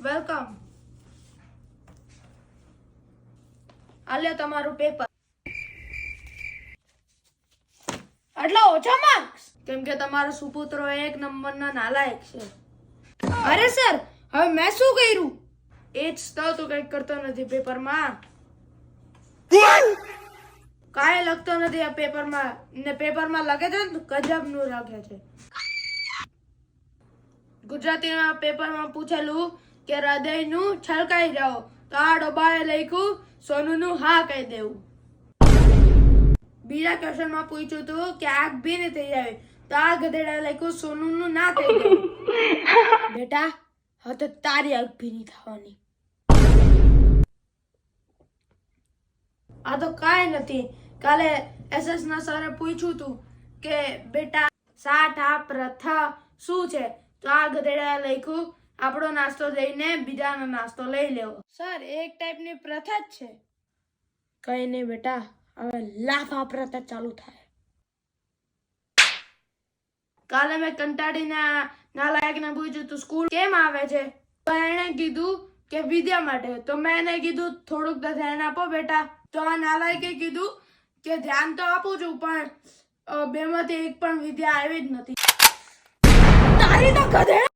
Welcome. આલે તમારું paper. આટલા ઓછા માર્ક્સ કેમ કે તમારો સુપુત્રો 1 નંબરના નાલાયક છે. અરે સર, હવે મેં શું કર્યું? એ જ તો કંઈક કરતો નથી પેપરમાં. કાંઈ લખતો નથી આ પેપરમાં ને પેપરમાં લખે છે ને ગજબનું લખે છે. ગુજરાતીના પેપરમાં પૂછેલું કે હૃદયનું છલકાઈ જાઓ તો આ ડબ્બાએ લખ્યું સોનુનું હા કહી દેવું. બીજા ક્વેશ્ચનમાં પૂછ્યું હતું કે આગ ભીની થઈ જાય તો આ ગધેડાએ લખ્યું સોનુનું ના કહી દેવું. બેટા હવે તો તારી આગ ભીની થવાની. આ તો કાંઈ નથી. કાલે એસએસ ના સરે પૂછ્યું હતું કે બેટા સાઠ આ પ્રથા શું છે તો આ ગધેડાએ લખ્યું આપણો નાસ્તો લઈને બીજાનો નાસ્તો લઈ લેવો. સર એક ટાઈપની પ્રથા જ છે. કઈ નહીં બેટા, હવે લાફા પ્રથા ચાલુ થાય. કાલે મેં કંટાળીને નાલાયકને પૂછ્યું તું સ્કૂલ કેમ આવે છે તો એણે કીધું કે વિદ્યા માટે. તો મેં એને કીધું થોડુંક તો ધ્યાન આપો બેટા. તો આ નાલાયકે કીધું કે ધ્યાન તો આપું છું પણ બેમાંથી એક પણ વિદ્યા આવી જ નથી. તારી તો ગધેડા